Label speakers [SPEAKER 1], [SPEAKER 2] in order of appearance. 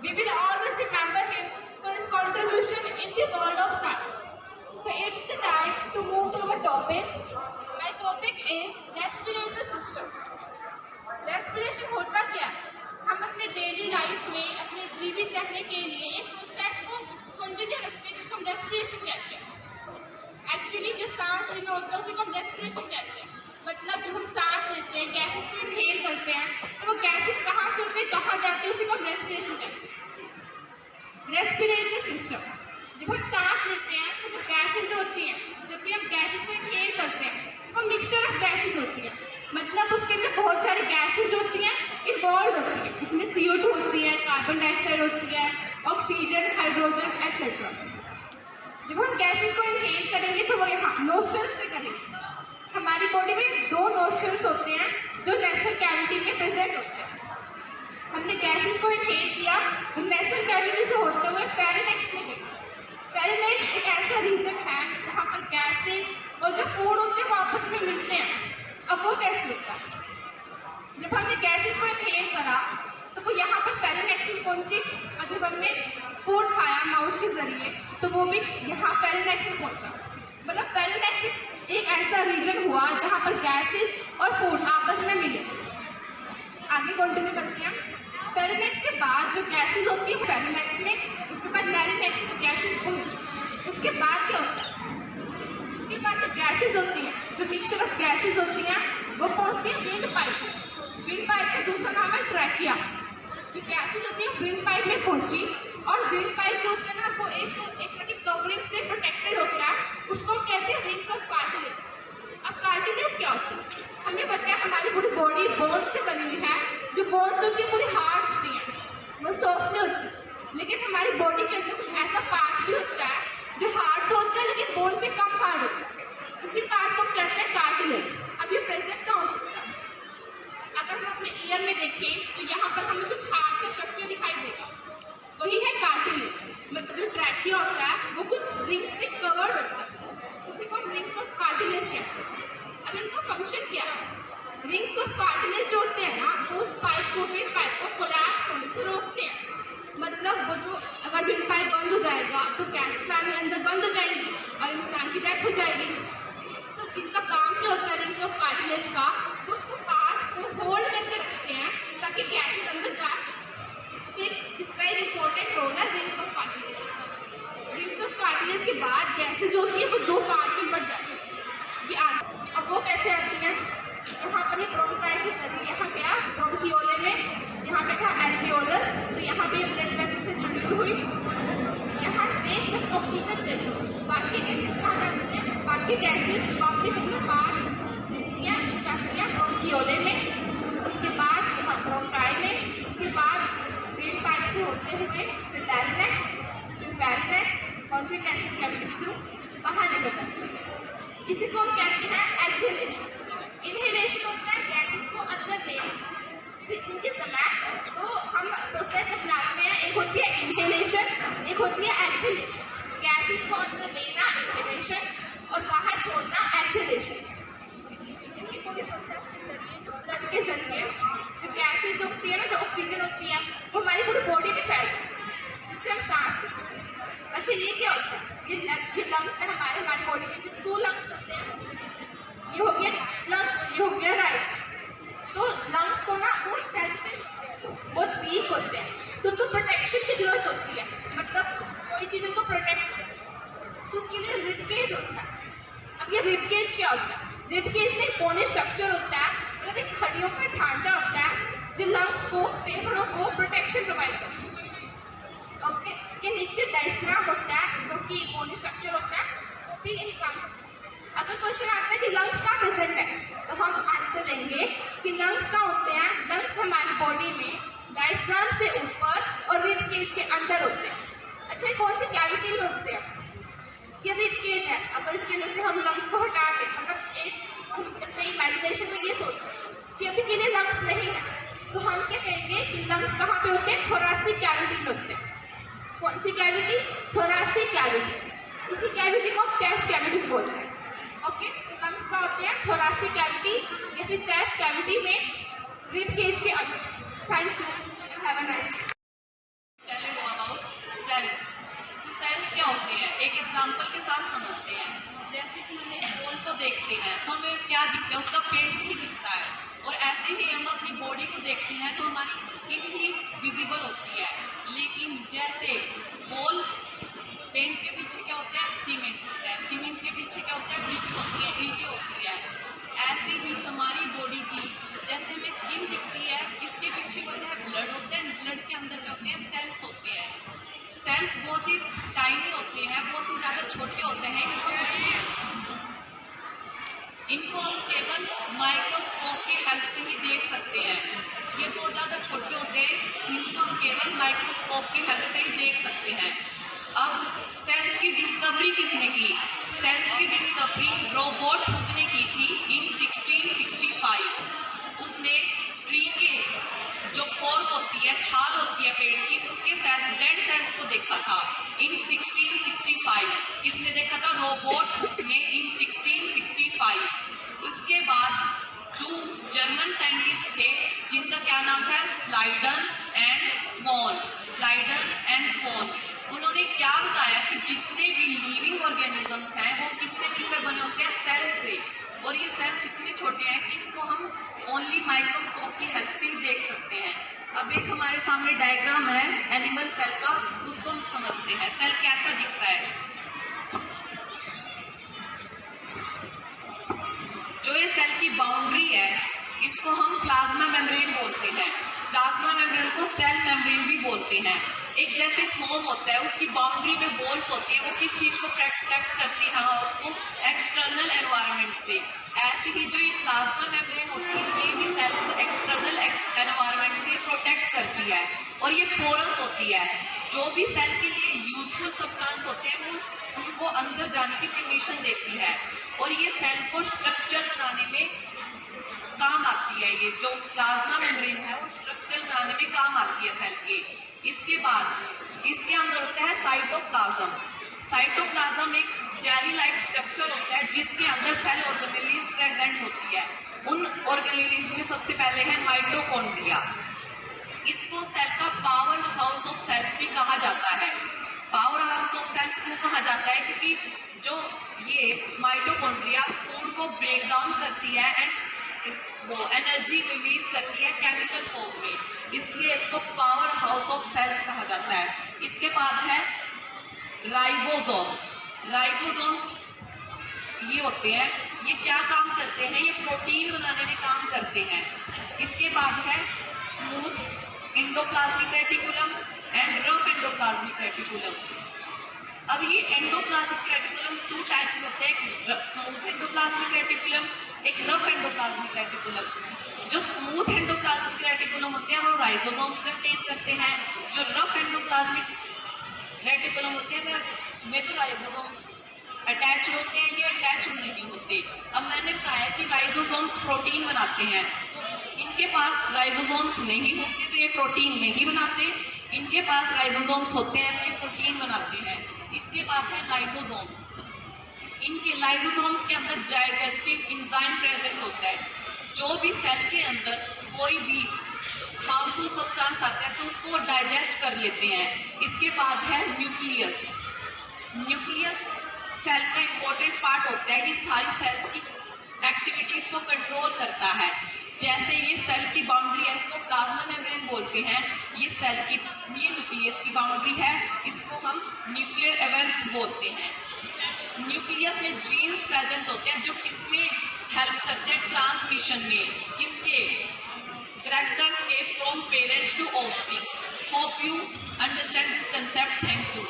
[SPEAKER 1] We will always remember him for his contribution in the world of science. So it's the time to move to our topic. My topic is respiratory system. Respiration होता क्या है? हम अपने daily life में अपने जीवित रहने के लिए एक प्रोसेस को कंटिन्यू रखते हैं जिसको हम रेस्पिरेशन कहते हैं। एक्चुअली जो सांस लेना होता है उसे हम रेस्पिरेशन कहते हैं। मतलब जब हम सांस लेते हैं, गैसेस को इनहेल करते हैं, तो वो गैसेस कहाँ से होते हैं, कहाँ जाते हैं, उसे हम रेस्पिरेशन कहते हैं। रेस्पिरेटरी सिस्टम, जब हम सांस लेते हैं तो वो गैसेज होती हैं, जब भी हम गैसेज को इनहेल करते हैं तो वो मिक्सचर ऑफ गैसेज होती है। मतलब उसके अंदर बहुत सारी गैसेज होती हैं, इन्वॉल्व होती हैं। इसमें CO2 होती है, कार्बन डाइऑक्साइड होती है, ऑक्सीजन, हाइड्रोजन एक्सेट्रा। जब हम गैसेज को इनहेल करेंगे तो वो यहाँ नोस्ट्रल से करेंगे। हमारी बॉडी में 2 नोस्ट्रल्स होते हैं जो नेसल कैविटी में प्रेजेंट होते हैं। हमने गैसेस को इनहेल किया तो नेसल कैविटी से होते हुए फेरिनेक्स में गए। फेरिनेक्स एक ऐसा रीजन है जहाँ पर गैसेस और जो फूड होते हैं वो आपस में मिलते हैं। अब वो कैसे होता है? जब हमने गैसेस को इनहेल करा तो वो यहाँ पर फेरिनेक्स में पहुंची, और जब हमने फूड खाया माउथ के जरिए तो वो भी यहाँ फेरिनेक्स में पहुंचा। मतलब फेरिनेक्स एक ऐसा रीजन हुआ जहाँ पर गैसेस और फूड आपस में मिले। आगे कंटिन्यू करते हैं। फेरिनेक्स के बाद जो गैसेस होती है फेरिनेक्स में, उसके बाद लैरिनेक्स में गैसेस पहुंची। उसके बाद क्या होता है? उसके बाद जो गैसेस होती हैं, जो मिक्सचर ऑफ गैसेस होती हैं, वो पहुंचती है विंड पाइप में। विंड पाइप का दूसरा नाम है ट्रैकिया। जो गैसेस होती है विंड पाइप में पहुंची, और विंड पाइप जो होता है ना वो एक तरह की कवरिंग से प्रोटेक्टेड होता है, उसको हम कहते हैं रिंग्स ऑफ कार्टिलेज। अब कार्टिलेज क्या होता है? हमें पता है हमारी पूरी बॉडी बोन से बनी हुई है। जो बोन्स होती है पूरी हार्ड होती है, वो सॉफ्ट नहीं होती। लेकिन हमारी बॉडी के अंदर कुछ ऐसा पार्ट भी होता है जो हार्ड तो होता है लेकिन बोन से कम हार्ड होता है। उसी पार्ट को हम कहते हैं कार्टिलेज। अब ये प्रेजेंट कहाँ हो सकता है? अगर हम अपने ईयर में देखें तो यहाँ पर हमें कुछ हार्ड सा स्ट्रक्चर दिखाई देगा, वही है कार्टिलेज। मतलब जो ट्रैकिया होता है वो कुछ रिंग्स से कवर्ड होता है, उसी को हम रिंग्स ऑफ कार्टिलेज कहते हैं। अब इनका फंक्शन क्या है? रिंग्स ऑफ कार्टिलेज जो होते हैं ना वो उस पाइप को विंड पाइप को कोलैप्स होने से रोकते हैं। मतलब वो जो अगर विंड पाइप बंद हो जाएगा तो गैसेस आने अंदर बंद हो जाएगी और इंसान की डेथ हो जाएगी। तो इनका काम क्या होता है रिंग्स ऑफ कार्टिलेज का? वो उसको पार्ट्स को होल्ड करके रखते हैं ताकि गैसेस अंदर जा सके। तो इसका एक इम्पोर्टेंट रोल है rings of cartilage. Rings of cartilage के बाद गैसेज जो होती है वो 2 पार्ट्स में बढ़ जाती है। ये अब वो कैसे आती है? यहाँ पर ये ब्रोंकाई के जरिए यहाँ पे ब्रोंकियोले में, यहाँ पे था एल्वियोलस, तो यहाँ पे ब्लड वेसल से जुड़ी हुई, यहाँ से सिर्फ ऑक्सीजन लेती है, बाकी गैसेज कहाँ जाती है? बाकी गैसेज वापस अपने पार्ट लेती है, जाती है ब्रोंकियोले में, उसके बाद यहाँ ब्रोंकाई में, उसके बाद विंड पाइप से होते हुए फिर लैरिनेक्स, फिर फेरिनेक्स और फिर नेसल कैविटी के थ्रू बाहर निकल जाती है। इसी को हम कहते हैं एक्सहेलेशन। इनहेलेशन होता है गैसेस को अंदर लेना। ब्रीथिंग के समय तो हम प्रोसेस अपनाते हैं, एक होती है इनहेलेशन, एक होती है एक्सहेलेशन। गैसेस को अंदर लेना इनहेलेशन और बाहर छोड़ना एक्सहेलेशन। क्योंकि पूरे प्रोसेस के जरिए जो ब्लड के जरिए जो गैसेस होती है ना, जो ऑक्सीजन होती है वो हमारी पूरी बॉडी में फैल जाती है जिससे हम सांस लेते हैं। अच्छा ये क्या होता है? ये लंग्स है हमारी बॉडी के 2 लंग्स होते हैं। ये हो गया लंग्स, ये हो गया राइट। तो लंग्स को ना वो बहुत वीक होते हैं, तो उनको प्रोटेक्शन की जरूरत होती है। मतलब कोई चीज उनको प्रोटेक्ट करे तो उसके लिए रिब केज होता है। अब ये रिब केज क्या होता है? रिब केज में एक बोने स्ट्रक्चर होता है, मतलब एक हड्डियों का ढांचा होता है जो लंग्स को, फेफड़ों को प्रोटेक्शन प्रोवाइड करता है। ओके, इसके नीचे डायफ्राम होता है जो कि बोनी स्ट्रक्चर होता है, वो भी यही काम करता है। अगर क्वेश्चन आता है कि लंग्स कहाँ प्रेजेंट है तो हम आंसर देंगे कि लंग्स कहाँ होते हैं? लंग्स हमारी बॉडी में डायफ्राम से ऊपर और रिब केज के अंदर होते हैं। अच्छा कौन सी कैविटी में होते हैं? ये रिब केज है। अगर इसके अंदर से हम लंग्स को हटा दें, मतलब एक अपने इमेजिनेशन में ये सोचें कि अभी के लिए लंग्स नहीं है, तो हम क्या कहेंगे कि लंग्स कहाँ पे होते हैं? थोरैसिक कैविटी में होते हैं। कौन सी कैविटी? Thoracic cavity. इसी कैविटी को हम चेस्ट कैविटी बोलते हैं। ओके, तो लंग्स का होते हैं थोरैसिक कैविटी या फिर चेस्ट कैविटी में रिब केज के अंदर। Thank you and have a nice day.
[SPEAKER 2] एक एग्जाम्पल के साथ समझते हैं। जैसे कि हम एक बॉल को देखते हैं तो हमें क्या दिखता है, उसका पेंट ही दिखता है, और ऐसे ही हम अपनी बॉडी को देखते हैं तो हमारी स्किन ही विजिबल होती है। लेकिन जैसे बॉल पेंट के पीछे क्या होता है, सीमेंट होता है, सीमेंट के पीछे क्या होता है, ब्रिक्स होती है, ईंटें होती है। ऐसे ही हमारी बॉडी की जैसे हमें स्किन दिखती है, इसके पीछे होता है ब्लड होता है, ब्लड के अंदर क्या होते हैं, सेल्स होते हैं। सेल्स बहुत ही टाइनी होते हैं, बहुत ही ज्यादा छोटे होते हैं। इनको हम केवल माइक्रोस्कोप की हेल्प से ही देख सकते हैं। ये बहुत ज्यादा छोटे होते हैं, इनको हम केवल माइक्रोस्कोप की हेल्प से ही देख सकते हैं। अब सेल्स की डिस्कवरी किसने की? सेल्स की डिस्कवरी रॉबर्ट हुक ने की थी इन 1665। उसने ट्री के जो कॉर्क होती है, छाल होती है पेड़ की, उसके डेड सेल्स को देखा था इन 1665। किसने देखा था? रॉबर्ट हुक ने इन 1665। उसके बाद 2 जर्मन साइंटिस्ट थे जिनका क्या नाम था? Slider and sworn. Slider and sworn. उन्होंने क्या बताया कि जितने भी लिविंग ऑर्गेनिजम्स हैं वो किससे मिलकर बने होते हैं? सेल से। और ये सेल्स इतने छोटे हैं कि इनको हम ओनली माइक्रोस्कोप की हेल्प से ही देख सकते हैं। अब एक हमारे सामने डायग्राम है एनिमल सेल का, उसको हम समझते हैं सेल कैसा दिखता है। जो ये सेल की बाउंड्री है इसको हम प्लाज्मा मेम्ब्रेन बोलते हैं। प्लाज्मा मेम्ब्रेन को सेल मेम्ब्रेन भी बोलते हैं। एक जैसे फोम होता है, उसकी बाउंड्री में वॉल्स होती है, वो किस चीज को प्रोटेक्ट करती है? उसको एक्सटर्नल एनवायरनमेंट से। ऐसे ही जो ये प्लाज्मा मेम्ब्रेन होती है, ये भी सेल को एक्सटर्नल एनवायरनमेंट से प्रोटेक्ट करती है, और ये पोरस होती है। जो भी सेल के लिए यूजफुल सब्सटेंस होते हैं वो उनको अंदर जाने की परमिशन देती है, और ये सेल को स्ट्रक्चर बनाने में काम आती है। ये जो प्लाज्मा मेम्ब्रेन है वो स्ट्रक्चर बनाने में काम आती है सेल के। इसके बाद इसके अंदर होता है साइटोप्लाज्म। साइटोप्लाज्म एक जेली लाइक स्ट्रक्चर होता है जिसके अंदर सेल ऑर्गेनेलीज प्रेजेंट होती है। उन ऑर्गेनेलीज में सबसे पहले है माइटोकॉन्ड्रिया। इसको सेल का पावर हाउस ऑफ सेल्स भी कहा जाता है। पावर हाउस ऑफ सेल्स क्यों कहा जाता है? क्योंकि जो ये माइटोकॉन्ड्रिया फूड को ब्रेक डाउन करती है एंड वो एनर्जी रिलीज करती है केमिकल फॉर्म में, इसलिए इसको पावर हाउस ऑफ सेल्स कहा जाता है। इसके बाद है राइबोसोम्स। राइबोसोम्स ये होते हैं, ये क्या काम करते हैं? ये प्रोटीन बनाने में काम करते हैं। इसके बाद है smooth endoplasmic reticulum and rough endoplasmic reticulum. अब ये एंडोप्लाज्मिक रेटिकुलम 2 टाइप्स में होते हैं, एक स्मूथ एंडोप्लाज्मिक रेटिकुलम, एक रफ एंडोप्लाज्मिक रेटिकुलम। जो स्मूथ एंडोप्लाज्मिक रेटिकुलम होते हैं वो राइजोसोम्स कंटेन करते हैं। जो रफ एंडोप्लाज्मिक रेटिकुलम होते हैं में तो राइजोसोम्स अटैच होते हैं, ये अटैच नहीं होते। अब मैंने बताया कि राइजोसोम्स प्रोटीन बनाते हैं, तो इनके पास राइजोसोम्स नहीं होते तो ये प्रोटीन नहीं बनाते। इनके पास राइजोसोम्स होते हैं तो ये प्रोटीन बनाते हैं। इसके बाद है लाइसोसोम्स। इनके लाइसोसोम्स के अंदर डाइजेस्टिव एंजाइम प्रेजेंट होता है। जो भी सेल के अंदर कोई भी हार्मफुल सब्सटेंस आता है तो उसको डाइजेस्ट कर लेते हैं। इसके बाद है न्यूक्लियस। न्यूक्लियस सेल का इंपॉर्टेंट पार्ट होता है, ये सारी सेल्स की एक्टिविटीज को कंट्रोल करता है। जैसे ये सेल की बाउंड्री है, इसको प्लाज्मा मेम्ब्रेन बोलते हैं। ये सेल की ये न्यूक्लियस की बाउंड्री है, इसको हम न्यूक्लियर एवेंट बोलते हैं। न्यूक्लियस में जीन्स प्रेजेंट होते हैं जो किसमें हेल्प करते हैं? ट्रांसमिशन में। किसके? कैरेक्टर्स के from parents to offspring. Hope you understand this concept. Thank you.